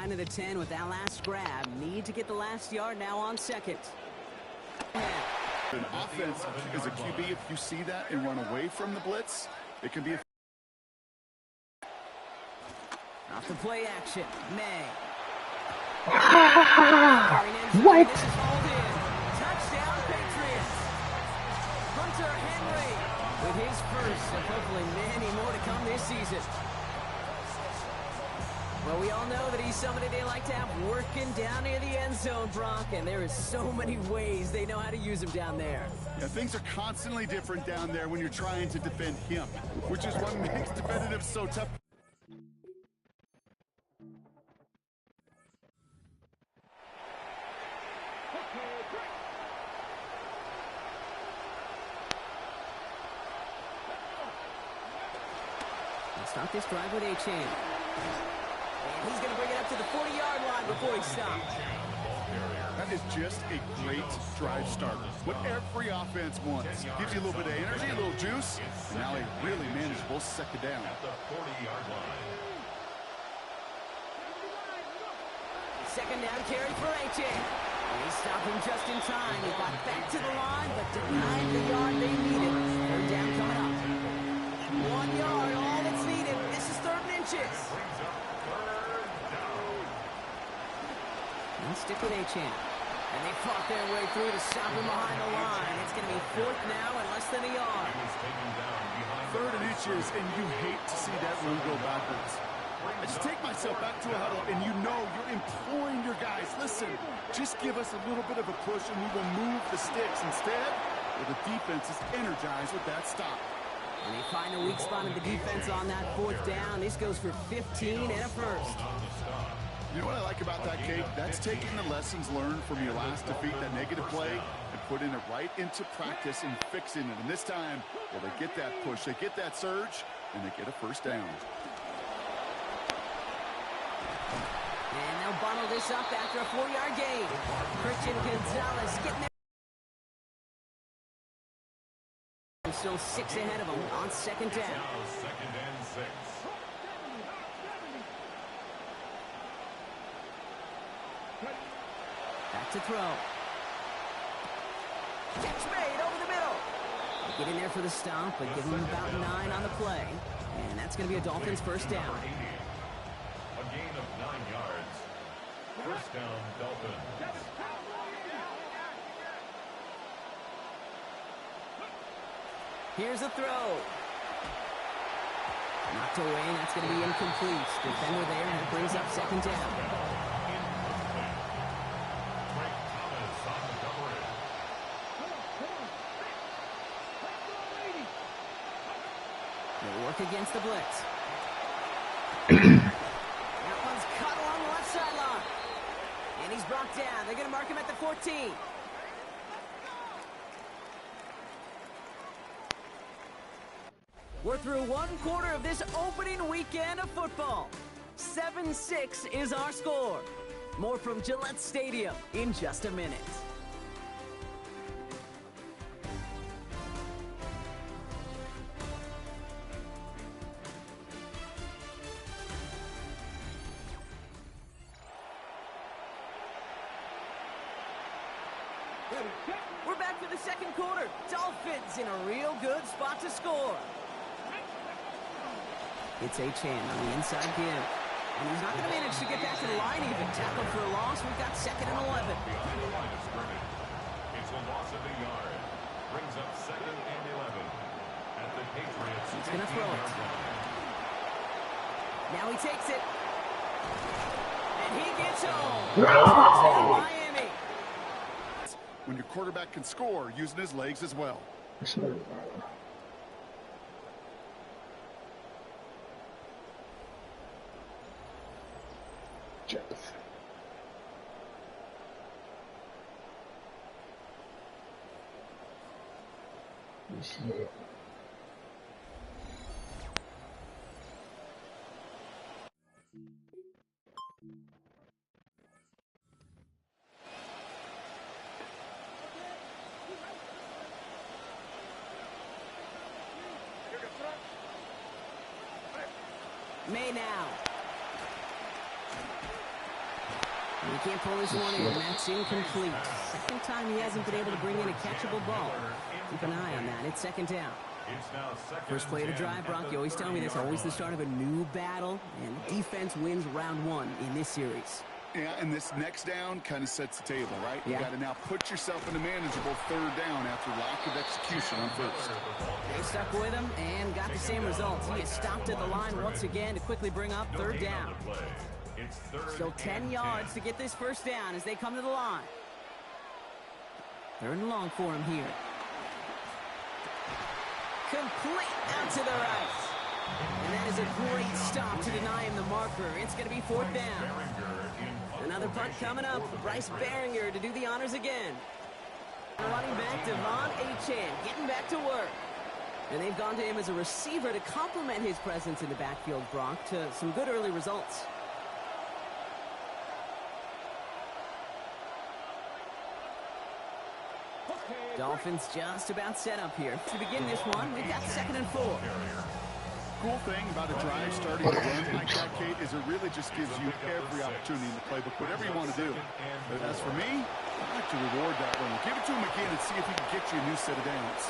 9 of the 10 with that last grab. Need to get the last yard now on second. An offense as a QB, if you see that and run away from the blitz, it can be a... Off the play action. May. What? This is hauled in. Touchdown, Patriots. Hunter Henry with his first and hopefully many more to come this season. Well, we all know that he's somebody they like to have working down near the end zone, Brock, and there is so many ways they know how to use him down there. Yeah, things are constantly different down there when you're trying to defend him, which is what makes defensive so tough. Let's start this drive with A-Chain. And he's going to bring it up to the 40-yard line before he stops. That is just a great drive starter. What every offense wants. Gives you a little bit of energy, a little juice, and now a really manageable second down. At the 40-yard line. Second down carry for A-Chain. They stop him just in time. He got back to the line, but denied the yard they needed. Third down coming up. 1 yard, all that's needed. This is 3rd and inches. And stick with A-Chain. And they fought their way through to stop him behind the line. It's going to be 4th now and less than a yard. 3rd and inches, and you hate to see that run go backwards. I just take myself back to a huddle, and you know you're imploring your guys, listen, just give us a little bit of a push, and we will move the sticks. Instead, well, the defense is energized with that stop. And they find a weak spot in the defense on that 4th down. This goes for 15 and a first. You know what I like about that, Kate? That's taking the lessons learned from your last defeat, that negative play, and putting it right into practice and fixing it. And this time, well, they get that push, they get that surge, and they get a first down. And they'll bottle this up after a 4-yard gain. Christian Gonzalez getting there. Still 6 ahead of him on second down. Now 2nd and 6. Back to throw. Catch made over the middle. Get in there for the stop, but give him about 9 on the play. And that's going to be a Dolphins first down. A gain of 9 yards. First down, Dolphins. Here's a throw. Knocked away, and that's going to be incomplete. Defender there, and it brings up second down. Frank Thomas on the coverage. They work against the blitz. That one's cut along the left sideline. And he's brought down. They're going to mark him at the 14. We're through 1 quarter of this opening weekend of football. 7-6 is our score. More from Gillette Stadium in just a minute. We're back for the second quarter. Dolphins in a real good spot to score. It's A-Chan on the inside give. And he's not going to manage to get back to the line even. Tackled for a loss. We've got 2nd and 11. Behind the line of scrimmage. It's a loss of a yard. Brings up 2nd and 11. At the Patriots. He's going to throw it. Now he takes it. And he gets home. No. Miami. When your quarterback can score using his legs as well. May now. He can't pull this one in. That's incomplete. Second time he hasn't been able to bring in a catchable ball. Keep an eye on that. It's second down. First play of the drive, Brock. You always tell me this. Always the start of a new battle. And defense wins round one in this series. Yeah, and this next down kind of sets the table, right? Yeah. You got to now put yourself in a manageable third down after lack of execution on first. They stuck with him and got the same results. He is stopped at the line once again to quickly bring up third down. Still 10 yards to get this first down as they come to the line. Third and long for him here. Complete out to the right. And that is a great stop to deny him the marker. It's going to be fourth down. Another punt coming up. Bryce Behringer to do the honors again. Running back Devon Achane getting back to work. And they've gone to him as a receiver to complement his presence in the backfield, Brock, to some good early results. Dolphins just about set up here. To begin this one, we've got 2nd and 4. Cool thing about a drive starting to run like that, Kate, is it really just gives you every opportunity in the playbook, whatever you want to do. But as for me, I'd like to reward that one. Give it to him again and see if he can get you a new set of downs.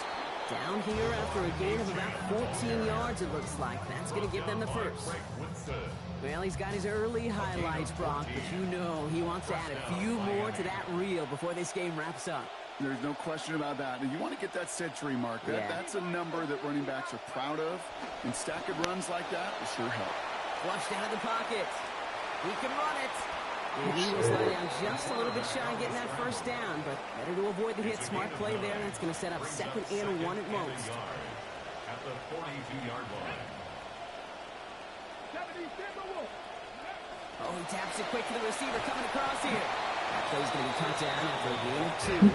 Down here after a gain of about 14 yards, it looks like. That's going to give them the first. Well, he's got his early highlights, Brock, but you know he wants to add a few more to that reel before this game wraps up. There's no question about that. And you want to get that century mark. That's a number that running backs are proud of. And stacking runs like that will sure help. Flushed out of the pocket. He can run it. And he was let down just a little bit shy of getting that first down, but better to avoid the hit. Smart play there, and it's going to set up 2nd and 1 at most. At the 42-yard line. Oh, he taps it quick to the receiver coming across here. That play's going to be cut down after a gain of 2.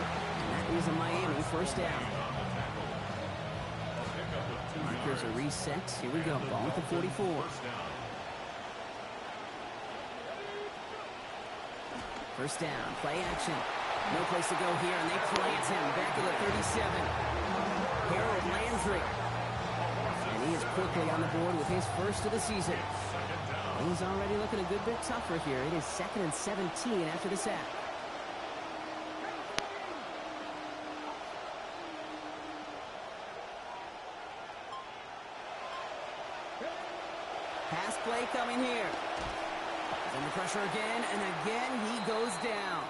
That is a Miami first down. Markers are reset. Here we go. Ball at the 44. First down, play action. No place to go here, and they plant him back at the 37. Harold Landry. And he is quickly on the board with his first of the season. He's already looking a good bit tougher here. It is 2nd and 17 after the sack. Pass play coming here. Under pressure again, and again he goes down.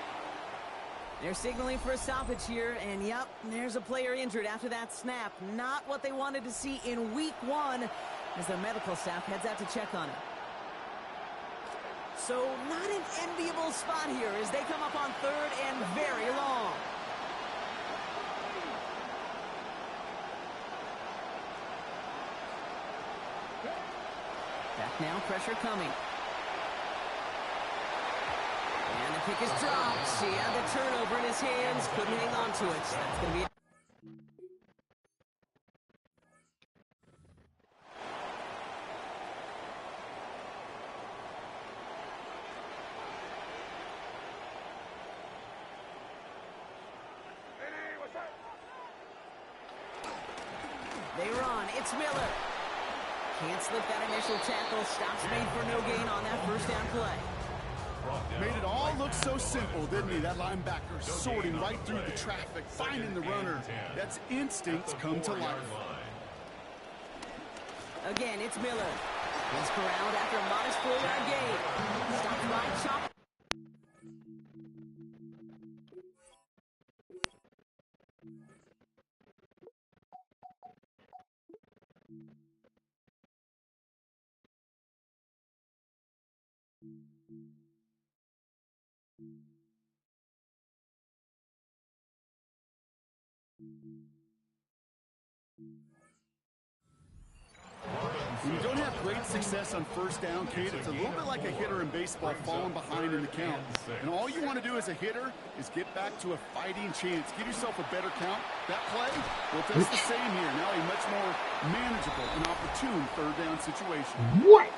They're signaling for a stoppage here, and yep, there's a player injured after that snap. Not what they wanted to see in week 1 as the medical staff heads out to check on him. So not an enviable spot here as they come up on 3rd and very long. Back now, pressure coming. And the kick is dropped. He had the turnover in his hands. Couldn't hang on to it. That's going to be it. They run. It's Miller. Can't slip that initial tackle. Stops made for no gain on that first down play. Made it all look so simple, didn't he? That linebacker sorting right through the traffic, finding the runner. That's instincts come to life. Again, it's Miller. He's corralled after a modest 4-yard gain. Stopped right, chop. When you don't have great success on first down, Kate, it's a little bit like a hitter in baseball falling behind in the count. And all you want to do as a hitter is get back to a fighting chance. Give yourself a better count. That play, well, does the same here. Now a much more manageable and opportune third down situation. What?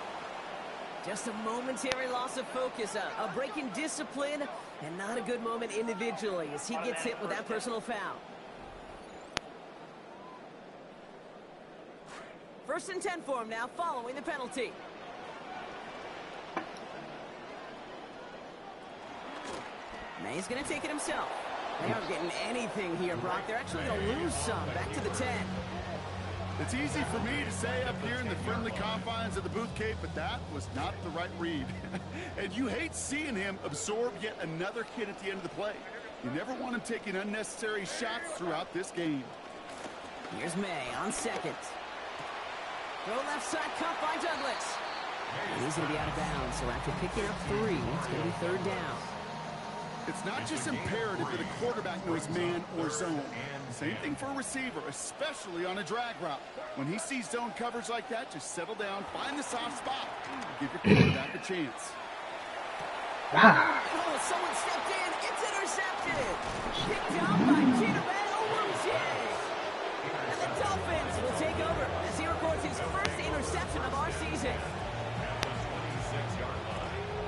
Just a momentary loss of focus, a break in discipline, and not a good moment individually as he gets hit with that personal foul. 1st and 10 for him now, following the penalty. May's going to take it himself. They aren't getting anything here, Brock. They're actually going to lose some. Back to the 10. It's easy for me to say up here in the friendly confines of the booth, Kate, but that was not the right read. And you hate seeing him absorb yet another kid at the end of the play. You never want him taking unnecessary shots throughout this game. Here's May on second. Throw left side, cut by Douglas. And he's going to be out of bounds, so after picking up 3, it's going to be third down. It's not just imperative that a quarterback knows man or zone. Same thing for a receiver, especially on a drag route. When he sees zone coverage like that, just settle down, find the soft spot, and give your quarterback a chance. Oh, someone stepped in. It's intercepted. Picked up by Chidobe Owuzie. And the Dolphins will take over as he records his first interception of our season.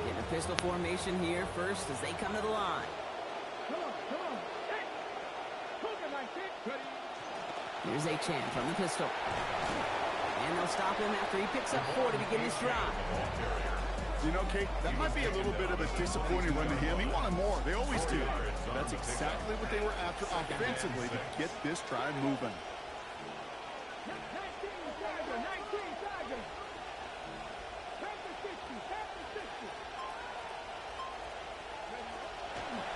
Getting a pistol formation here first as they come to the line. Here's Achan from the pistol. And they'll stop him after he picks up 4 to begin his drive. You know, Kate, that might be a little bit of a disappointing run to him. He wanted more. They always do. That's exactly what they were after offensively to get this drive moving.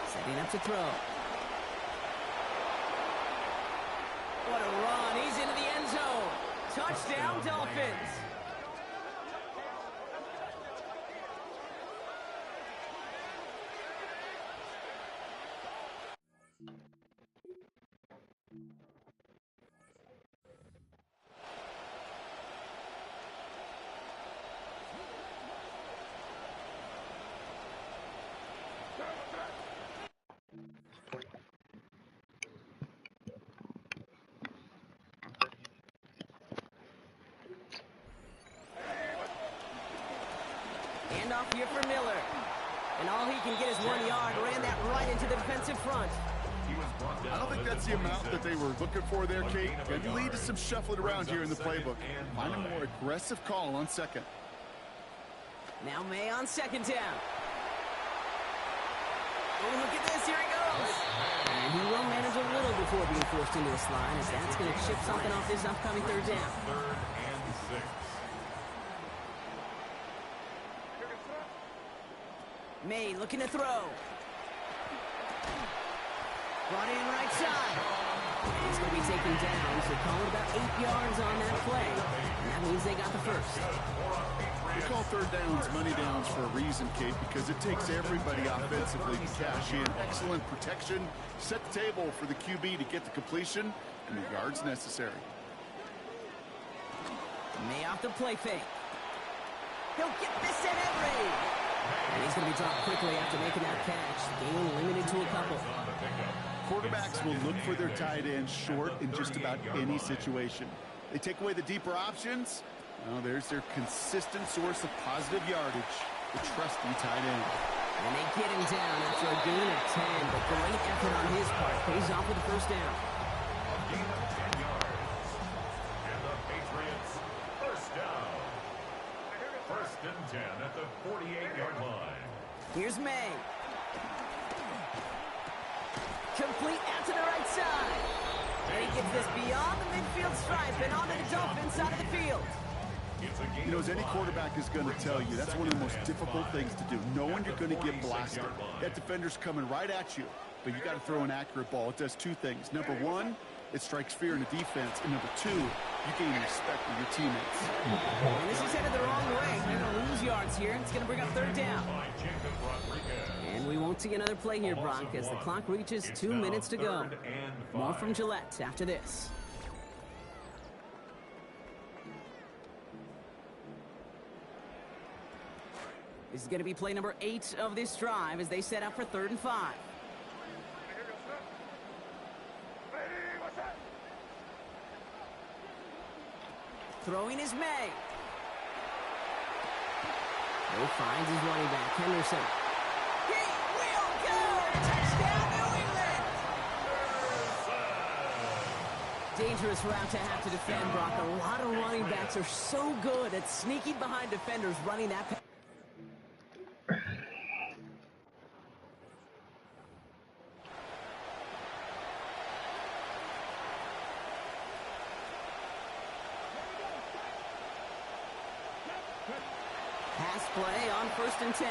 Setting up to throw. What a run. He's into the end zone. Touchdown, Dolphins. Handoff here for Miller. And all he can get is 1 yard. Ran that right into the defensive front. I don't think that's the amount that they were looking for there, Kate. Going to lead to some shuffling around here in the playbook. Find a more aggressive call on second. Now May on second down. Oh, look at this. Here he goes. And he will manage a little before being forced into this line, as that's going to chip something off his upcoming third down. 3rd and 6. May looking to throw. Brought in right side. He's going to be taken down, so call it about 8 yards on that play. And that means they got the first. We call third downs money downs for a reason, Kate, because it takes everybody offensively to cash in. Excellent protection, set the table for the QB to get the completion and the yards necessary. May off the play fake. He'll get this in every. And he's going to be dropped quickly after making that catch. Game limited to a couple. Quarterbacks will look for their tight end short in just about any situation. They take away the deeper options. Well, there's their consistent source of positive yardage, the trusty tight end. And they get him down after a gain of 10, but great effort on his part pays off with the first down. A gain of 10 yards. And the Patriots, first down. 1st and 10 at the 48-yard line. Here's May. Complete out to the right side. And he gets this beyond the midfield stripe and onto the Dolphins side of the field. You know, as any quarterback is going to tell you, that's one of the most difficult things to do, knowing you're going to get blasted. That defender's coming right at you, but you got to throw an accurate ball. It does 2 things. Number 1, it strikes fear in the defense, and number 2, you gain respect with your teammates. And this is headed the wrong way. They're going to lose yards here. It's going to bring up third down. And we won't see another play here, Brock, as the clock reaches 2 minutes to go. More from Gillette after this. This is going to be play number 8 of this drive as they set up for 3rd and 5. Throwing is May. He finds his running back, Henderson. He will go! Touchdown, New England! Dangerous route to have to defend, Brock. A lot of running backs are so good at sneaking behind defenders, running that pass. on 1st and 10.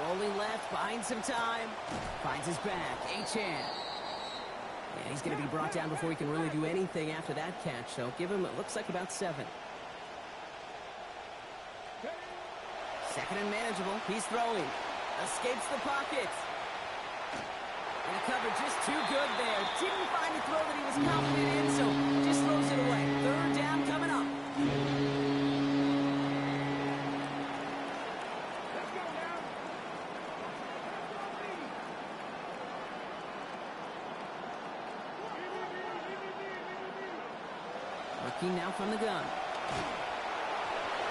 Rolling left, behind some time. Finds his back. Achane. And he's going to be brought down before he can really do anything after that catch. So give him, it looks like, about 7. Second and manageable. He's throwing. Escapes the pocket. And covered just too good there. Didn't find a throw that he was confident in, so just throws it away. 3rd down coming up. Looking now from the gun.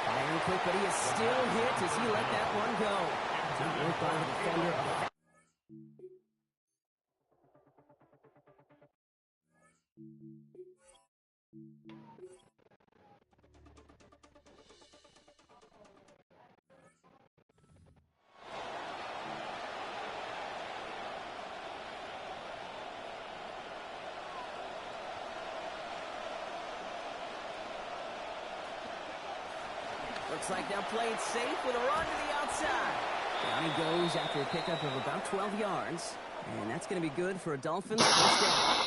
Firing quick, but he is still hit as he let that one go. Good work by the defender. Looks like they'll play it safe with a run to the outside. Down he goes after a pickup of about 12 yards. And that's going to be good for a Dolphins first down.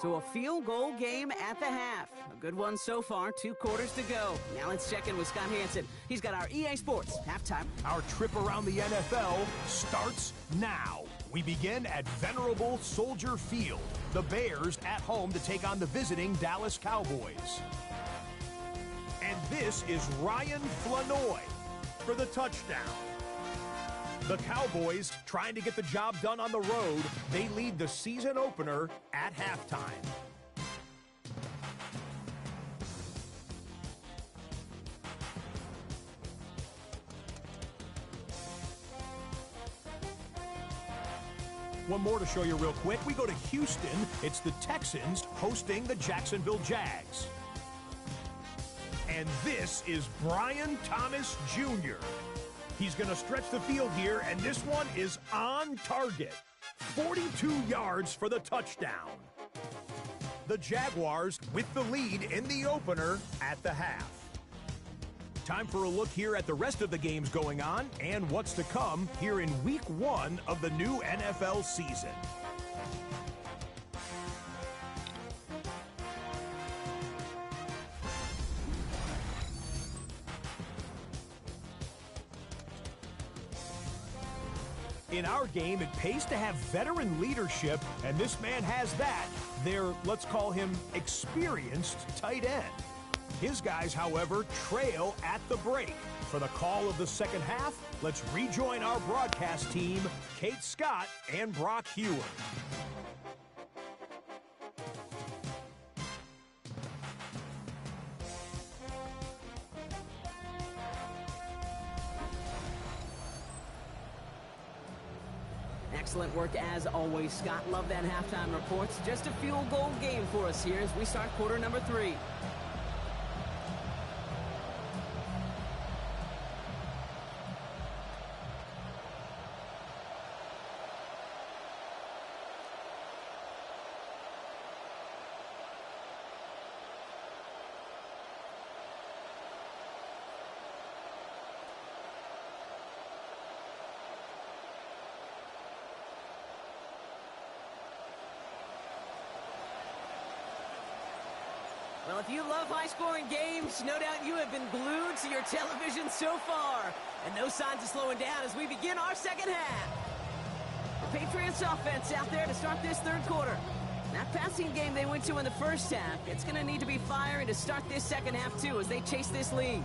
So a field goal game at the half. A good one so far. 2 quarters to go. Now let's check in with Scott Hansen. He's got our EA Sports halftime. Our trip around the NFL starts now. We begin at venerable Soldier Field. The Bears at home to take on the visiting Dallas Cowboys. And this is Ryan Flanoy for the touchdown. The Cowboys trying to get the job done on the road. They lead the season opener at halftime. One more to show you real quick. We go to Houston. It's the Texans hosting the Jacksonville Jags. And this is Brian Thomas Jr. He's going to stretch the field here, and this one is on target. 42 yards for the touchdown. The Jaguars with the lead in the opener at the half. Time for a look here at the rest of the games going on and what's to come here in Week 1 of the new NFL season. In our game, it pays to have veteran leadership, and this man has that. Their, let's call him, experienced tight end. His guys, however, trail at the break. For the call of the second half, let's rejoin our broadcast team, Kate Scott and Brock Hewer. Excellent work as always, Scott. Love that halftime reports. Just a field goal game for us here as we start quarter number 3. Well, if you love high-scoring games, no doubt you have been glued to your television so far. And no signs of slowing down as we begin our second half. The Patriots offense out there to start this third quarter. That passing game they went to in the first half, it's going to need to be firing to start this second half, too, as they chase this lead.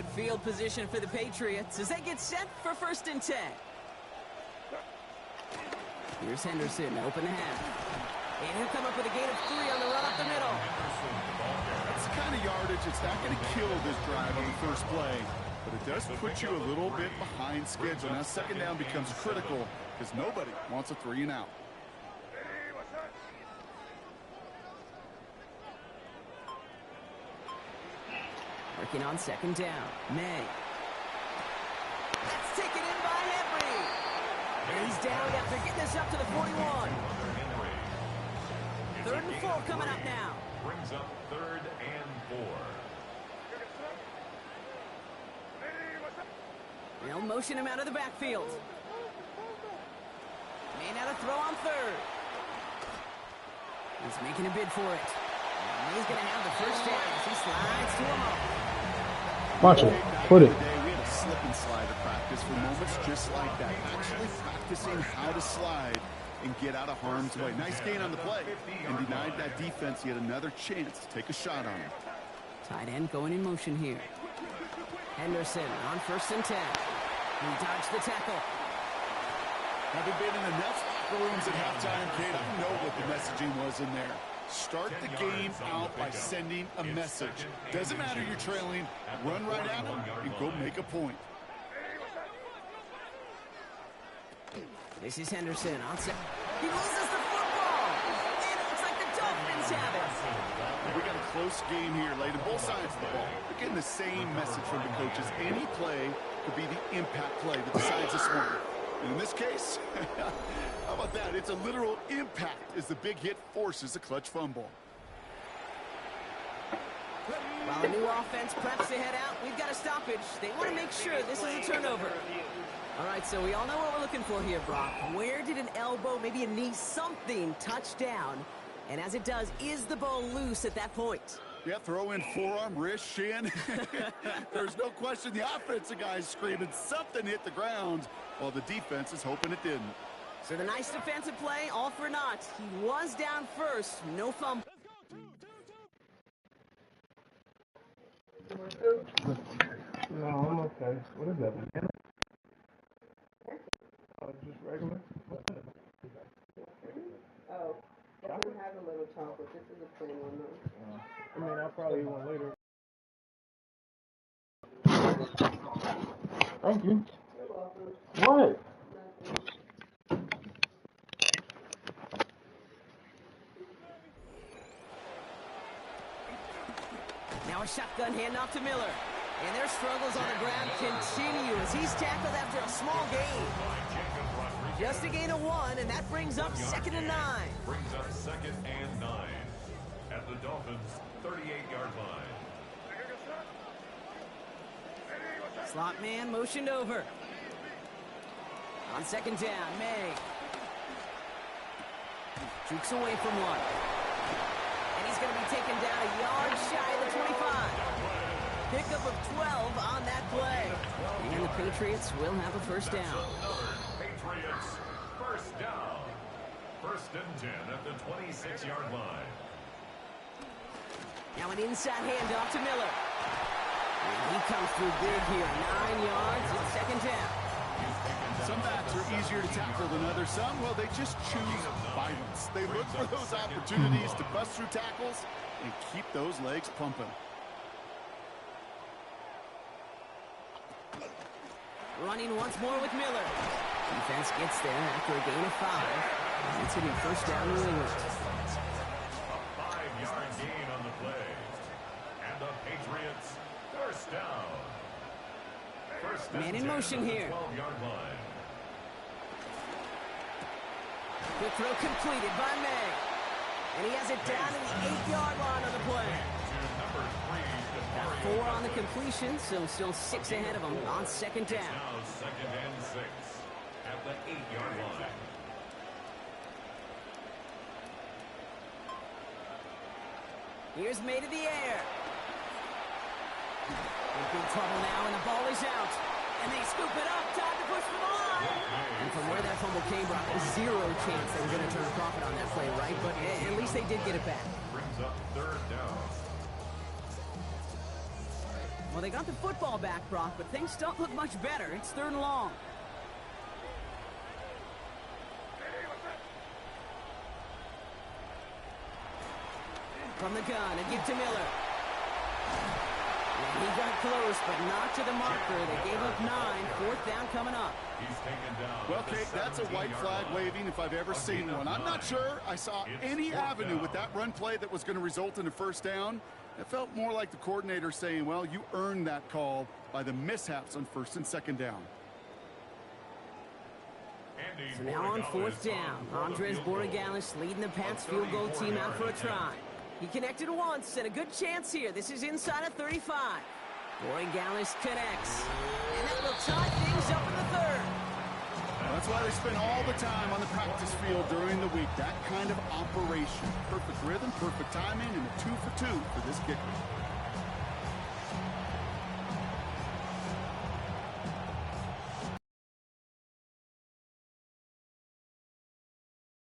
Good field position for the Patriots as they get set for 1st and 10. Here's Henderson, open the half. And he'll come up with a gain of 3 on the run up the middle. That's the kind of yardage that's not going to kill this drive on the first play, but it does put you a little bit behind schedule. Now 2nd down becomes critical because nobody wants a 3 and out. Working on 2nd down. May. That's taken in by Henry. And he's down after getting this up to the 41. 3rd and 4 coming up now. Brings up 3rd and 4. They'll motion him out of the backfield. May now to throw on 3rd. He's making a bid for it. And he's going to have the 1st down as he slides to him up. Watch it. Put it. Today we had a slip and slide of practice for moments just like that. Actually practicing how to slide and get out of harm's way. Nice gain on the play and denied that defense yet another chance to take a shot on him. Tight end going in motion here. Henderson on 1st and 10. He dodged the tackle. Having been in enough locker rooms at halftime, Kate, I know what the messaging was in there. Start the game out by sending a message. Doesn't matter you're trailing, run right at them and go make a point. This is Henderson on set. He loses the football. And it looks like the Dolphins have it. We got a close game here, laid on both sides of the ball. We're getting the same message from the coaches. Any play could be the impact play that decides this one. And in this case, how about that? It's a literal impact as the big hit forces a clutch fumble. While the new offense preps to head out, we've got a stoppage. They want to make sure this is a turnover. All right, so we all know what we're looking for here, Brock. Where did an elbow, maybe a knee, something touch down? And as it does, is the ball loose at that point? Yeah, throw in forearm, wrist, shin. There's no question the offensive guy's screaming something hit the ground while the defense is hoping it didn't. So the nice defensive play, all for naught. He was down first, no fumble. No, I'm okay. What is that? Oh, just regular? Oh, doesn't have a little chocolate. This is a plain one, though. I mean, I'll probably eat one later. Thank you. You're welcome. What? Now a shotgun handoff to Miller. And their struggles on the ground continue as he's tackled after a small gain. Just a gain of 1, and that brings up 2nd and 9. Brings up 2nd and 9 at the Dolphins' 38-yard line. Slot man motioned over. On 2nd down, May. Jukes away from one. And he's going to be taken down a yard shy of the 25. Pickup of 12 on that play. And the Patriots will have a 1st down. Patriots, 1st down. 1st and 10 at the 26-yard line. Now an inside handoff to Miller. And he comes through big here. 9 yards and 2nd down. Some backs are easier to tackle than others. Some, well, they just choose violence. They look for those opportunities to bust through tackles and keep those legs pumping. Running once more with Miller. Defense gets there after a gain of 5. And it's going to be 1st down New England. A 5-yard gain on the play. And the Patriots, 1st down. Man in motion here. 12-yard line. Quick throw completed by May. And he has it down to the 8-yard line on the play. Got 4 on the completion, so still 6 ahead of him on 2nd down. Now 2nd and 6 at the 8-yard line. Here's May to the air. In big trouble now, and the ball is out. And they scoop it up. Time to push for the line. And from where that fumble came from, there's 0 chance they were going to turn a profit on that play, right? But at least they did get it back. Brings up 3rd down. Well, they got the football back, Brock, but things don't look much better. It's 3rd and long. From the gun, a give to Miller. And he got close, but not to the marker. They gave up 9. 4th down coming up. He's taken down. Well, Kate, that's a white flag waving if I've ever seen one. I'm not sure I saw any avenue with that run play that was going to result in a 1st down. It felt more like the coordinator saying, well, you earned that call by the mishaps on 1st and 2nd down. So now on 4th down, Andres Borregales leading the Pats field goal team out for a try. He connected once, and a good chance here. This is inside of 35. Borregales connects, and that will tie things up in the 3rd. That's why they spend all the time on the practice field during the week. That kind of operation. Perfect rhythm, perfect timing, and a 2 for 2 for this kicker.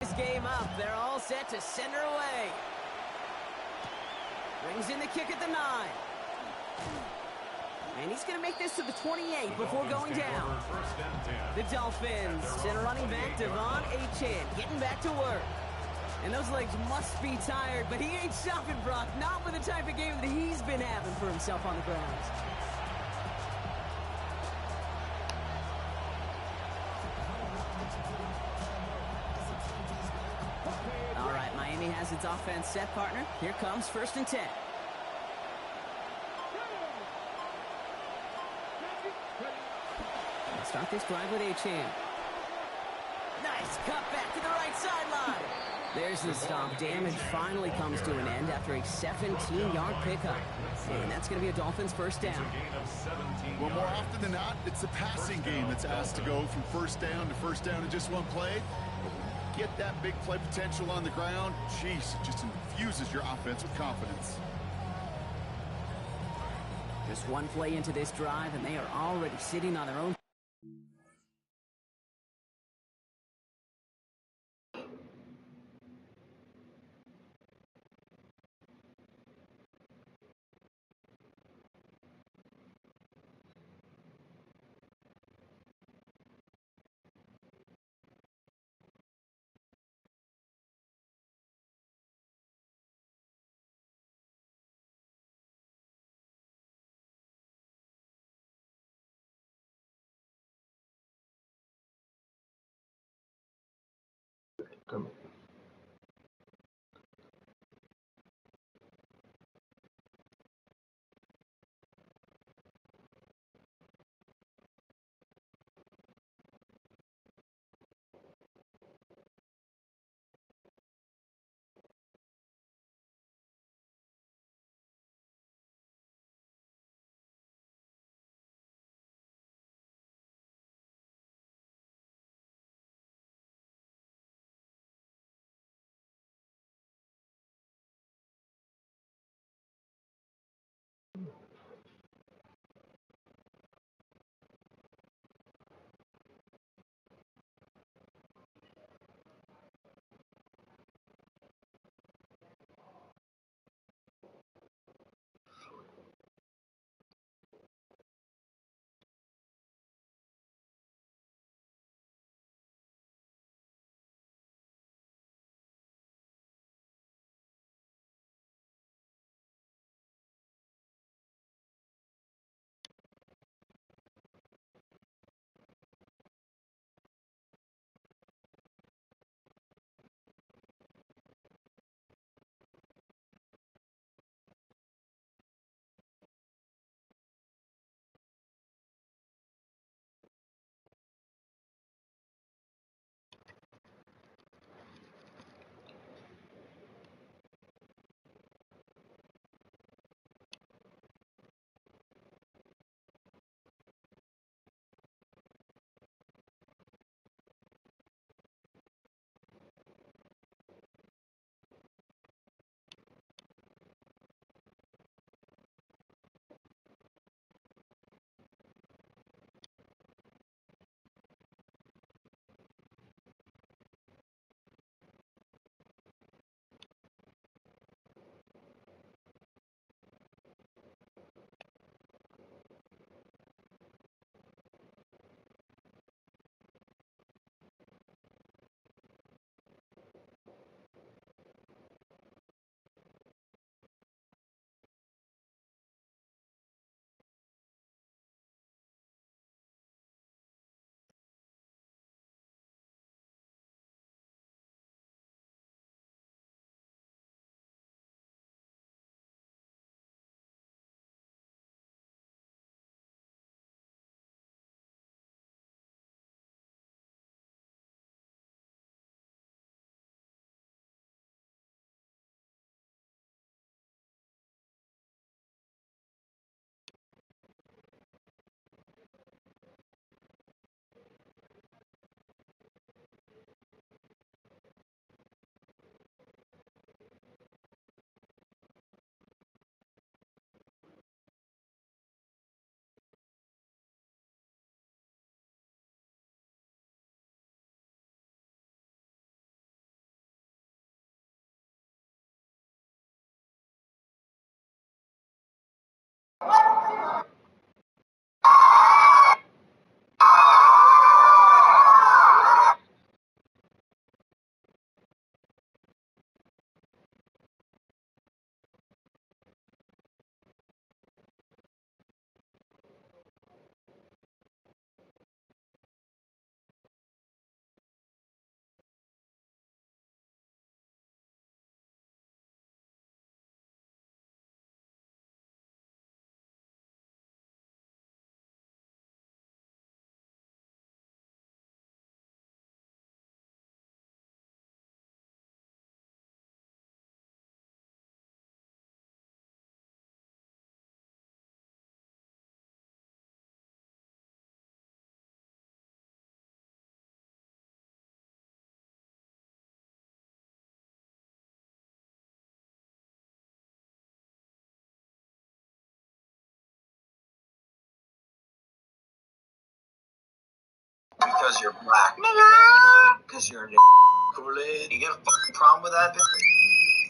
This game up. They're all set to send her away. Brings in the kick at the 9. And he's going to make this to the 28 before going down. The Dolphins send a running back, Devon Achane, getting back to work. And those legs must be tired, but he ain't stopping, Brock. Not with the type of game that he's been having for himself on the ground. All right, Miami has its offense set, partner. Here comes 1st and 10. Start this drive with Achane. Nice cut back to the right sideline. There's the stop. Damage finally comes to an end after a 17-yard pickup. And that's going to be a Dolphins 1st down. Well, more often than not, it's the passing game that's asked to go from 1st down to 1st down in just one play. Get that big play potential on the ground. Jeez, it just infuses your offense with confidence. Just one play into this drive, and they are already sitting on their own Come Because you're black. Because you're a Kool-Aid. You got a fucking problem with that?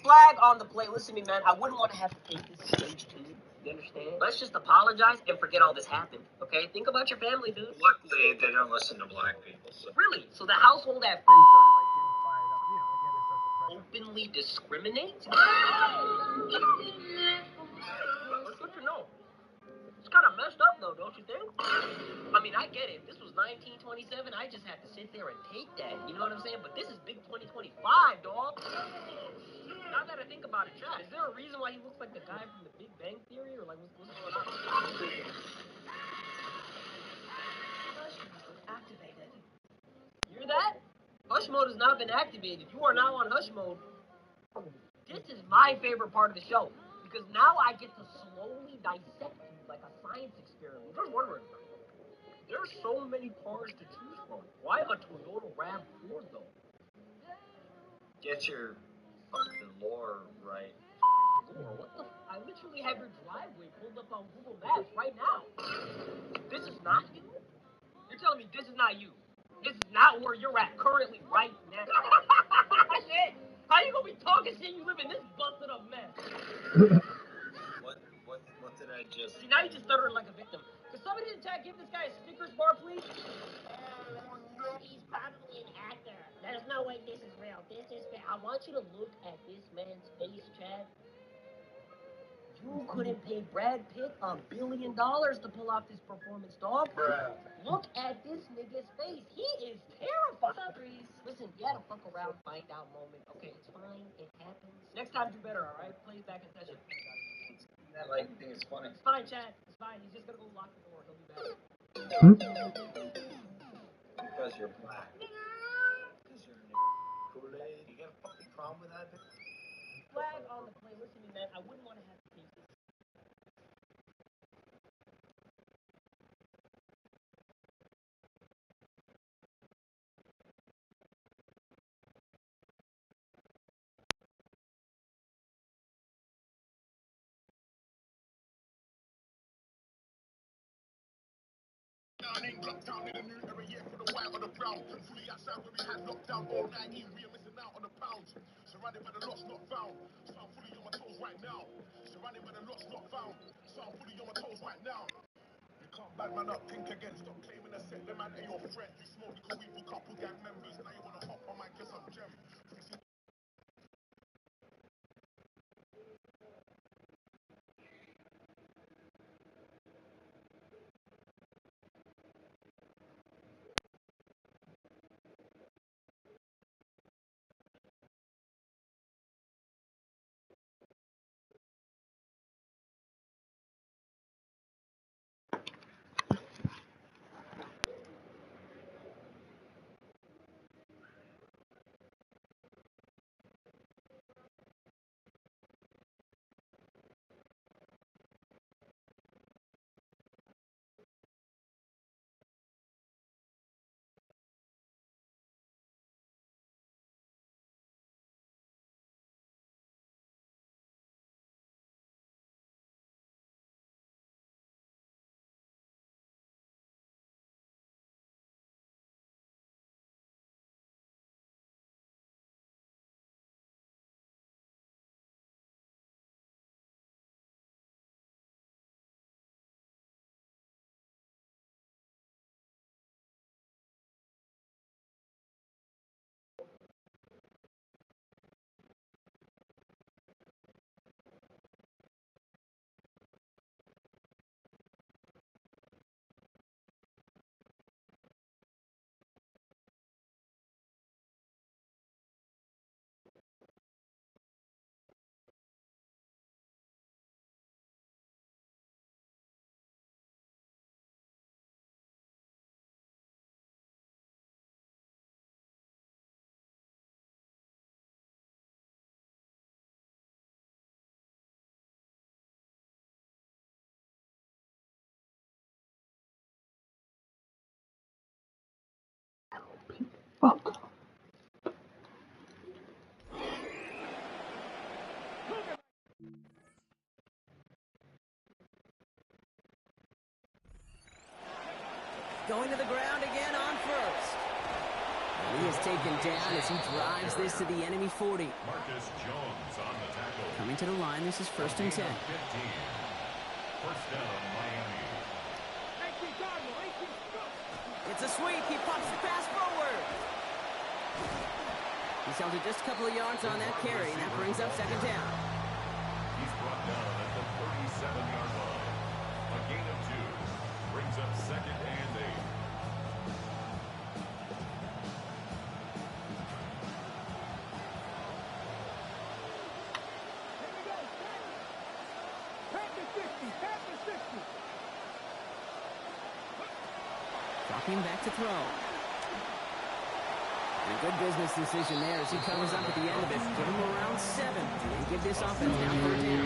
Flag on the play. Listen to me, man. I wouldn't want to have to take this stage to you. You understand? Let's just apologize and forget all this happened, okay? Think about your family, dude. Luckily, they don't listen to black people. So. Really? So the household that openly discriminates? That's good to know. It's kind of messed up, though, don't you think? I mean, I get it. If this was 1927, I just had to sit there and take that. You know what I'm saying? But this is big 2025, dog. Now that I think about it, Chad, is there a reason why he looks like the guy from the Big Bang Theory? Or like, what's going on? Activated. You hear that? Hush mode has not been activated. You are now on hush mode. This is my favorite part of the show. Because now I get to slowly dissect you like a science experiment. Just wondering, there's so many cars to choose from. Why a Toyota RAV4 though? Get your fucking lore right. Lore? What the? I literally have your driveway pulled up on Google Maps right now. This is not you? You're telling me this is not you? This is not where you're at currently right now? Shit! How you gonna be talking shit? You live in this busted up mess. What did I just... See, now you just stuttered like a victim. Could somebody in the chat give this guy a Snickers bar, please? He's probably an actor. There's no way this is real. This is fake. I want you to look at this man's face, Chad. You couldn't pay Brad Pitt $1 billion to pull off this performance, dog. Bruh. Look at this nigga's face. He is terrified. What's up, Reese? Listen, you had a fuck around, find out moment. Okay, it's fine. It happens. Next time, do better, all right? Play it back in session. That like thing is funny. It's fine, Chad. It's fine. He's just gonna go lock the door. He'll be back. Because you're black. Because you're a Kool-Aid. You got a fucking problem with that? Flag on the play. Listen to me, man. I wouldn't want to have to take this. Lockdown in a new era, yeah, for the white or the brown. Fully outside where we had lockdown all night. We are missing out on the pounds. Surrounded by the lost, not found. So I'm fully on my toes right now. Surrounded by the lost, not found. So I'm fully on my toes right now. You can't bad man up, think again. Stop claiming a set. The man ain't your friend. You smoke because we book couple gang members. Now you wanna hop on my guess I'm gem. Going to the ground again on first. He is taken down as he drives this to the enemy 40. Marcus Jones on the tackle. Coming to the line, this is 1st and 10. 15. First down, Miami. It's a sweep. He pops the pass forward. He's held it just a couple of yards on that carry, and that brings up 2nd down. He's brought down at the 37-yard line. A gain of 2 brings up 2nd and 8. Dropping back to throw. And a good business decision there as he covers up at the end of it. Give him around 7 and give this offense now 3rd down.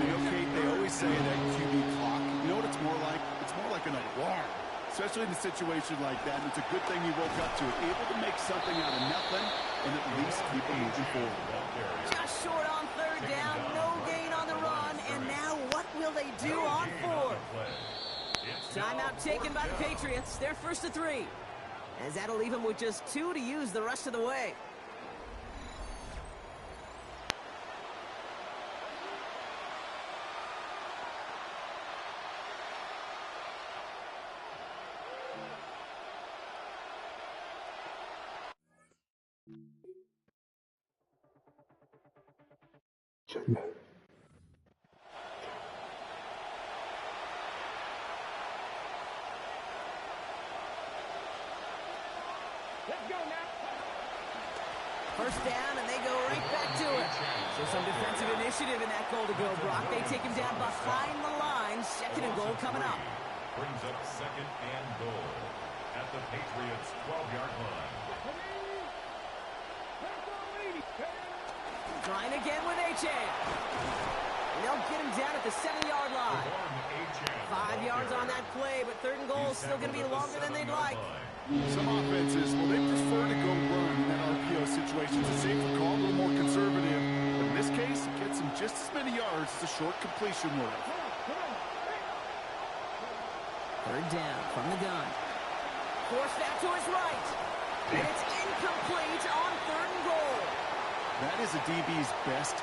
You know, Kate, they always say that QB clock. You know what it's more like? It's more like an alarm, especially in a situation like that. And it's a good thing he woke up to it, able to make something out of nothing and at least keep it moving forward. Just short on 3rd down, no gain on the run, and now what will they do on 4th? Timeout taken by the Patriots. They're 1st and 3. As that'll leave him with just 2 to use the rest of the way. First down, and they go right back to it. So some defensive initiative in that goal to go, Brock. They take him down behind the line. 2nd and goal coming up. Brings up 2nd and goal at the Patriots' 12-yard line. Trying again with Achane. They'll get him down at the 7-yard line. 5 yards on that play, but 3rd and goal is still going to be longer than they'd like. Some offenses, well, they prefer to go run in that RPO situation. It's a safer call, a little more conservative. But in this case, it gets him just as many yards as a short completion would. 3rd down from the gun. Forced out to his right. And it's incomplete on 3rd and goal. That is a DB's best.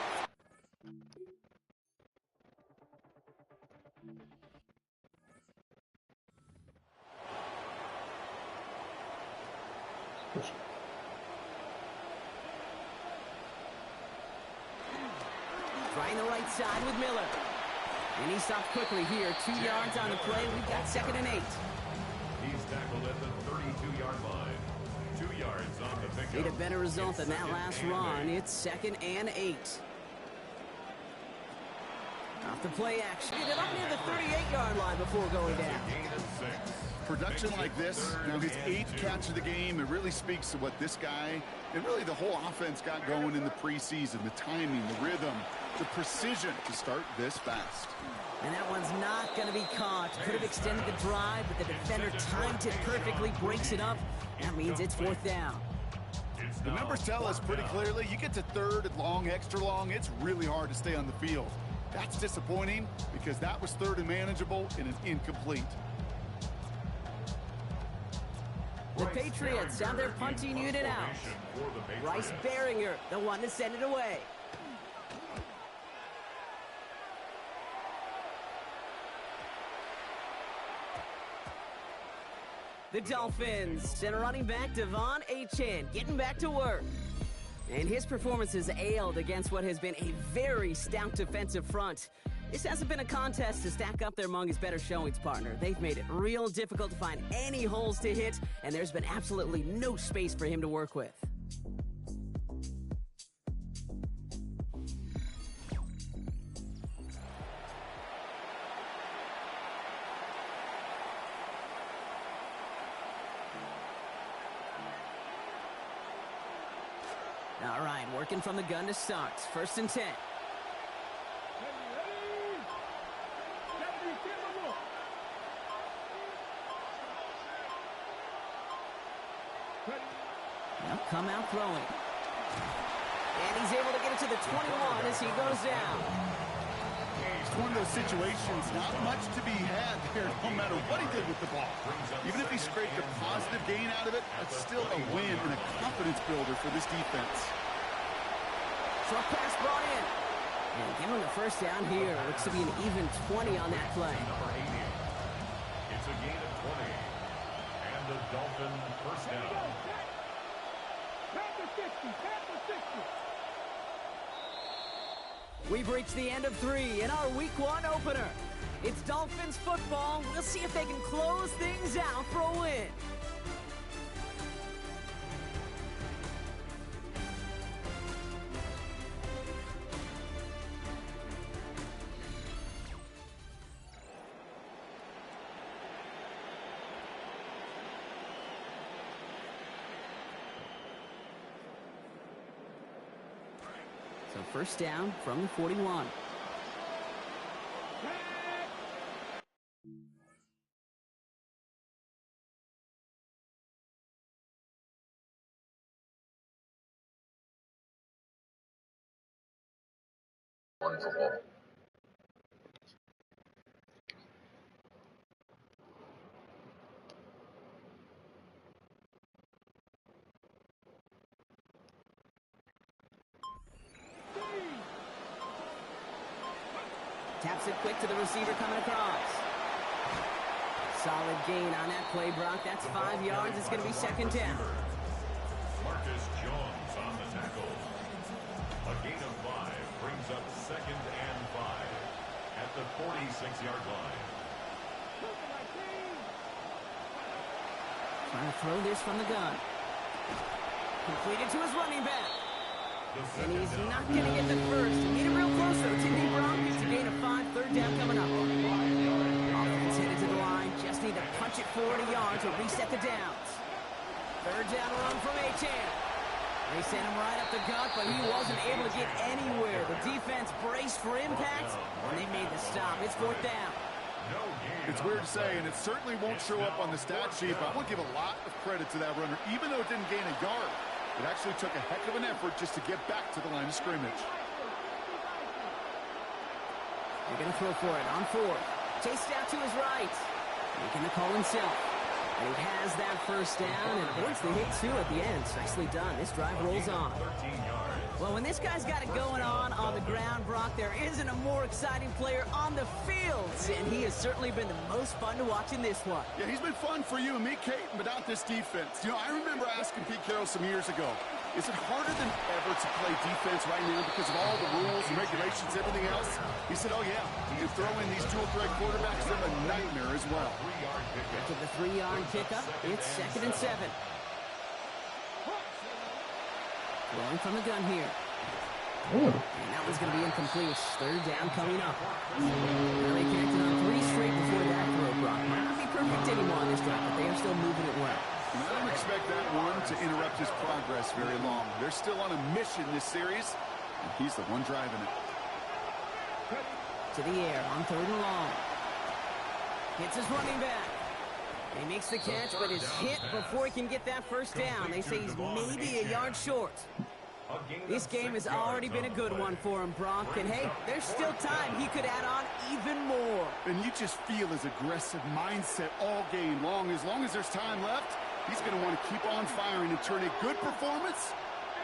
Trying the right side with Miller. And he stopped quickly here. 2 yards on the play. We've got 2nd and 8. He's tackled at the 32-yard line. 2 yards on the pickup. Need a better result than that last run. It's 2nd and 8. Off the play action. Get it up near the 38-yard line before going down. Gain of 6. Production like this, now his 8th catch of the game, it really speaks to what this guy and really the whole offense got going in the preseason. The timing, the rhythm, the precision to start this fast. And that one's not going to be caught. Could have extended the drive, but the defender timed it perfectly, breaks it up. That means it's 4th down. The numbers tell us pretty clearly, you get to 3rd and long, extra long, it's really hard to stay on the field. That's disappointing because that was 3rd and manageable and an incomplete. The Patriots have their punting unit out. Bryce Behringer, the one to send it away. The Dolphins send running back Devon Achane getting back to work. And his performance has ailed against what has been a very stout defensive front. This hasn't been a contest to stack up there among his better showings, partner. They've made it real difficult to find any holes to hit, and there's been absolutely no space for him to work with. All right, working from the gun to start. 1st and 10. Now come out throwing. And he's able to get it to the 21 as he goes down. He's just one of those situations, not much to be had there, no matter what he did with the ball. Even if he scraped a positive gain out of it, that's still a win and a confidence builder for this defense. Short pass brought in. And give him the first down here. Looks to be an even 20 on that play. It's a gain of 20. And the Dolphin first down. We've reached the end of 3 in our Week 1 opener. It's Dolphins football. We'll see if they can close things out for a win. So first down from the 41. One football. Taps it quick to the receiver coming across. Solid gain on that play, Brock. That's 5 yards. It's going to be second down. Marcus Jones on the tackle. A gain of 5 brings up second and 5 at the 46-yard line. Trying to throw this from the gun. Completed to his running back. And he's not going to get the first. He made it real close, though. T.D. Brown gets a gain of 5. Third down coming up. Offense headed to the line. Just need to punch it 40 yards to reset the downs. Third down run from Achane. They sent him right up the gut, but he wasn't able to get anywhere. The defense braced for impact, and they made the stop. It's fourth down. It's weird to say, and it certainly won't show up on the stat sheet, but I want to give a lot of credit to that runner, even though it didn't gain a yard. It actually took a heck of an effort just to get back to the line of scrimmage. They're going to throw for it on 4. Chased out to his right. Making the call himself. And he has that first down and avoids the hit, too, at the end. Nicely done. This drive rolls on. Well, when this guy's got it going on the ground, Brock, there isn't a more exciting player on the field. And he has certainly been the most fun to watch in this one. Yeah, he's been fun for you and me, Kate, but not this defense. You know, I remember asking Pete Carroll some years ago, is it harder than ever to play defense right now because of all the rules and regulations, everything else? He said, oh, yeah. You throw in these dual threat quarterbacks, they're a nightmare as well. After the 3-yard pickup, it's second and 7. Going from the gun here. Ooh. And that one's going to be incomplete. Third down coming up. Well, they connected on 3 straight before that throw, Brock. Might not be perfect anymore on this drive, but they are still moving it well. I don't expect that one to interrupt his progress very long. They're still on a mission this series, and he's the one driving it. To the air on 3rd and long. Hits his running back. He makes the catch, but is hit before he can get that first down. They say he's maybe a yard short. This game has already been a good one for him, Brock. And, hey, there's still time. He could add on even more. And you just feel his aggressive mindset all game long. As long as there's time left, he's going to want to keep on firing and turn a good performance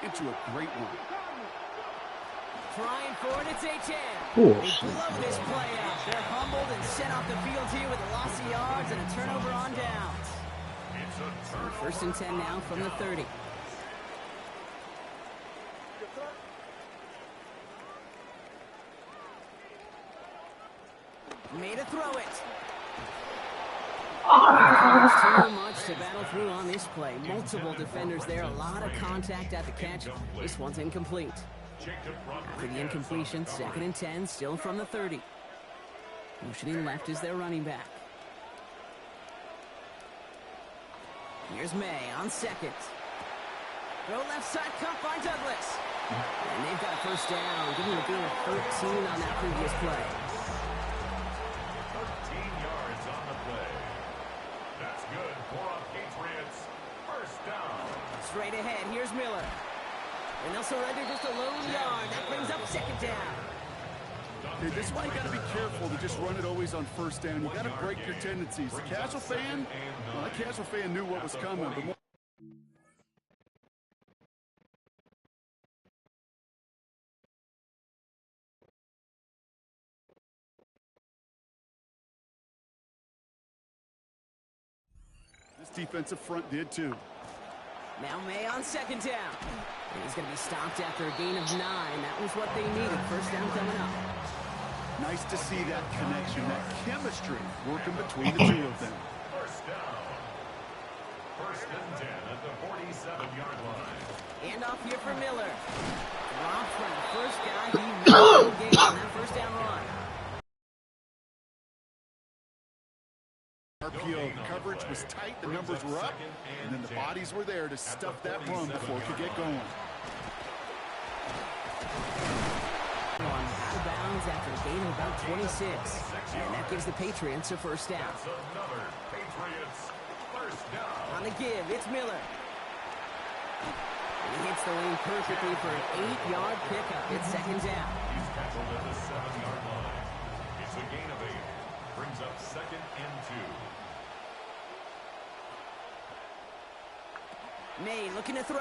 into a great one. Trying for it, it's Achane. Oh, They blow this play out. They're humbled and sent off the field here with a loss of yards and a turnover on downs. First and 10 now from the 30. Made a throw it. Too much to battle through on this play. Multiple defenders there, a lot of contact at the catch. This one's incomplete. After the incompletion, second and 10, still from the 30. Motioning left is their running back. Here's May on second. Throw left side, cut by Douglas. And they've got a first down, giving a gain of 13 on that previous play. 13 yards on the play. That's good for a Patriots first down. Straight ahead, here's Miller. And they'll surrender just a lone yard. That brings up second down. Hey, this is why you got to be careful to just run it always on first down. You got to break your tendencies. The casual fan, well, that casual fan knew what was coming, but more this defensive front did too. Now May on second down. And he's going to be stopped after a gain of 9. That was what they needed. First down coming up. Nice to see that connection, that chemistry working between the two of them. First down. First and 10 at the 47-yard line. And off here for Miller. Dropped from the first guy. He made the game on that first down run. RPO, the coverage was tight, the numbers were up, and then the bodies were there to stuff that run before it could get going. Out of bounds after a gain of about 26. And that gives the Patriots a first down. That's another Patriots first down. On the give, it's Miller. And he hits the lane perfectly for an 8-yard pickup. It's second down. He's tackled at the 7-yard line. It's a gain of 8. Brings up second and 2. May looking to throw.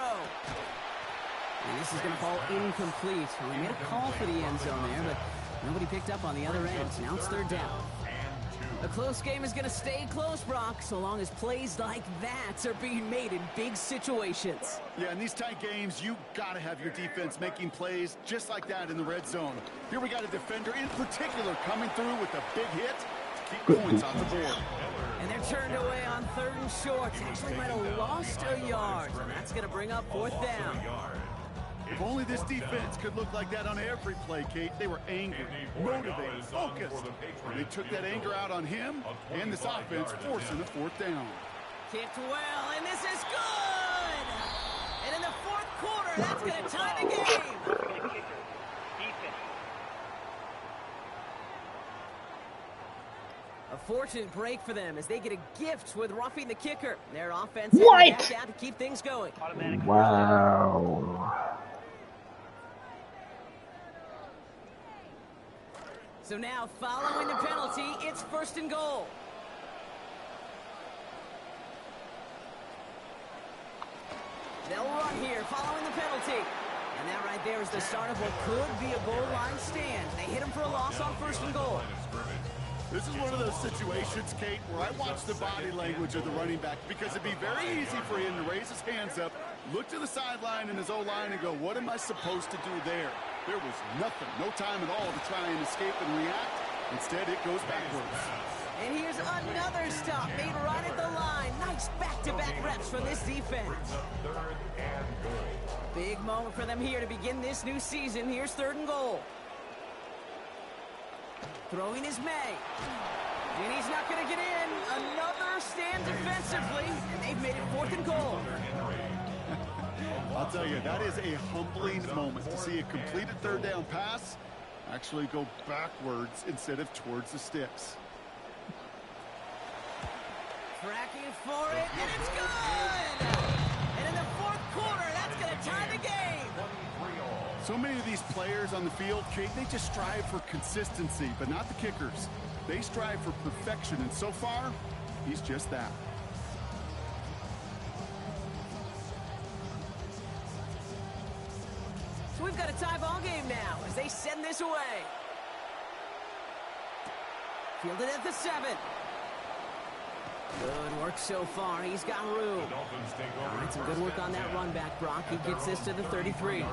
And this is going to fall incomplete. Well, he made a call for the end zone there, but nobody picked up on the other end. Now it's third down. A close game is going to stay close, Brock, so long as plays like that are being made in big situations. Yeah, in these tight games, you got to have your defense making plays just like that in the red zone. Here we got a defender in particular coming through with a big hit to keep points on the board. And they're turned away on third and short. Actually might have lost a yard, and that's going to bring up fourth down. If only this defense could look like that on every play, Kate. They were angry, motivated, focused. And they took that anger out on him and this offense, forcing the fourth down. Kicked well, and this is good! And in the fourth quarter, that's going to tie the game. A fortunate break for them as they get a gift with roughing the kicker. Their offense back out to keep things going. Wow. So now, following the penalty, it's first and goal. They'll run here following the penalty. And that right there is the start of what could be a goal line stand. They hit him for a loss on first and goal. This is one of those situations, Kate, where I watch the body language of the running back because it'd be very easy for him to raise his hands up, look to the sideline in his O-line and go, what am I supposed to do there? There was nothing, no time at all to try and escape and react. Instead, it goes backwards. And here's another stop made right at the line. Nice back-to-back reps from this defense. Big moment for them here to begin this new season. Here's third and goal. Throwing is May. And he's not going to get in. Another stand defensively. And they've made it fourth and goal. I'll tell you, that is a humbling moment to see a completed third down pass actually go backwards instead of towards the sticks. Tracking for it, and it's good! And in the fourth quarter, that's going to tie the game. So many of these players on the field, Kate, they just strive for consistency, but not the kickers. They strive for perfection, and so far, he's just that. So we've got a tie ball game now as they send this away. Fielded at the 7. Good work so far. He's got room. All right, some good work on that run back, Brock. He gets this to the 33.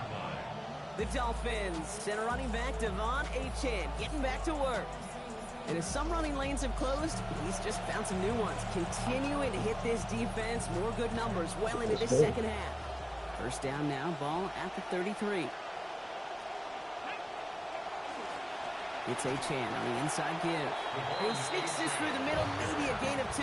The Dolphins send a running back, Devon Achane, getting back to work. And as some running lanes have closed, he's just found some new ones. Continuing to hit this defense, more good numbers well into this second half. First down now, ball at the 33. It's Achane on the inside give. And he sneaks this through the middle, maybe a gain of 2.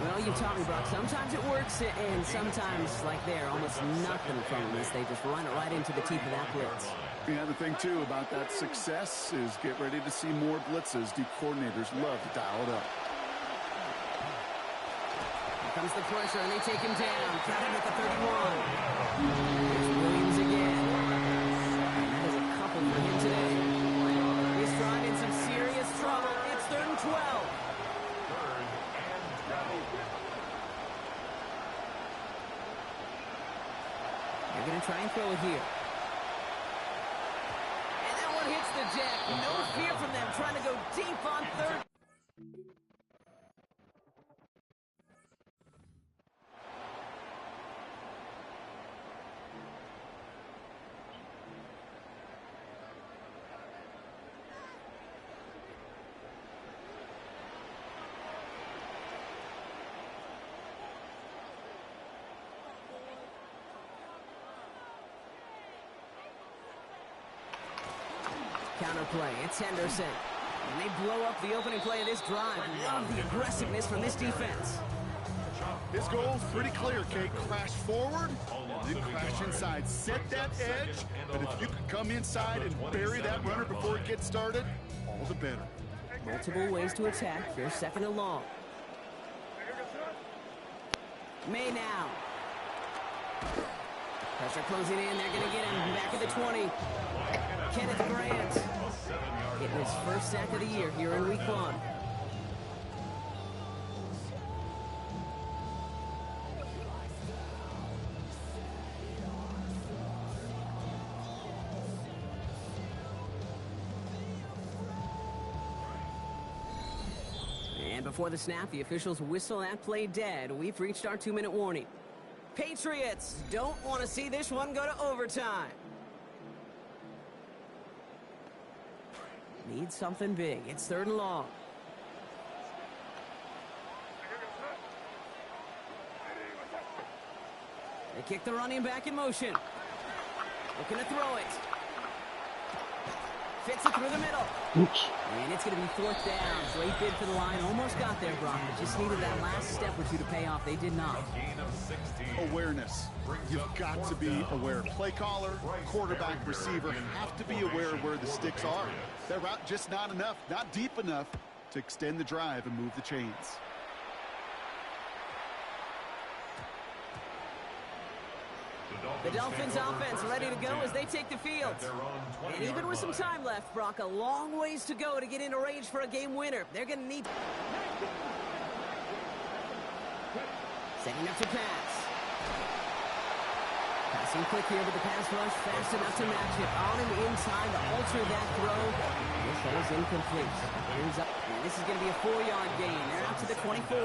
Well, you taught me, Brock. Sometimes it works, and sometimes, like there, almost nothing from this. They just run it right into the teeth of that blitz. Yeah, the thing, too, about that success is get ready to see more blitzes. Deep coordinators love to dial it up. Here comes the pressure, and they take him down. Got him at the 31. There's Williams again. And that is a couple for him today. throw it here. And that one hits the deck. No fear from them trying to go deep on third. Counterplay, it's Henderson. And they blow up the opening play of this drive. Love the aggressiveness from this defense. His goal's pretty clear, Kate. Crash forward, and then crash inside. Set that edge, but if you could come inside and bury that runner before it gets started, all the better. Multiple ways to attack. Here's second and long. May now. Pressure closing in. They're going to get him back at the 20. Kenneth Grant getting his first sack of the year here in week 1. And before the snap, the officials whistle that play dead. We've reached our 2-minute warning. Patriots don't want to see this one go to overtime. Need something big. It's third and long. They kick the running back in motion. Looking to throw it. Fits it through the middle. Oops. And it's going to be 4th down. Great bid for the line. Almost got there, Brock. But just needed that last step or two to pay off. They did not. Awareness. You've got to be aware. Play caller, quarterback, receiver have to be aware of where the sticks are. That route just not enough, not deep enough to extend the drive and move the chains. The Dolphins offense ready to go as they take the field. And even with some time left, Brock, a long ways to go to get into range for a game winner. They're going to need... Setting up to pass. Passing quick here with the pass rush, fast enough to match it. On him in time to alter that throw. This ball's incomplete. Here's up. And this is going to be a 4-yard gain. They're out to the 24.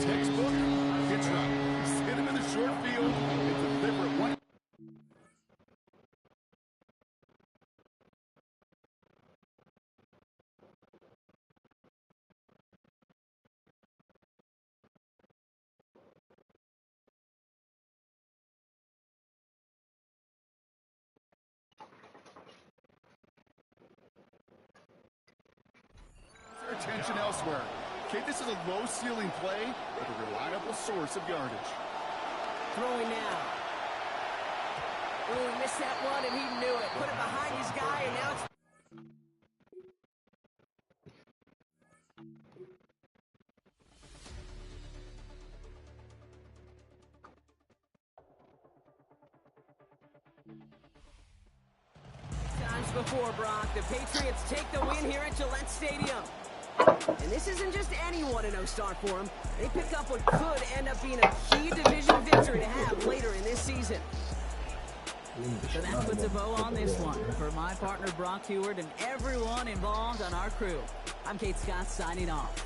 Textbook, pitch run. Hit him in the short field and deliver it one. Attention elsewhere. Okay, this is a low ceiling play with a reliable source of yardage. Throwing now. Oh, he missed that one and he knew it. Put it behind his guy and now it's... Times before, Brock. The Patriots take the win here at Gillette Stadium. And this isn't just any 1-0 start for them. They pick up what could end up being a key division victory to have later in this season. So that puts a bow on this one. For my partner, Brock Heward, and everyone involved on our crew, I'm Kate Scott signing off.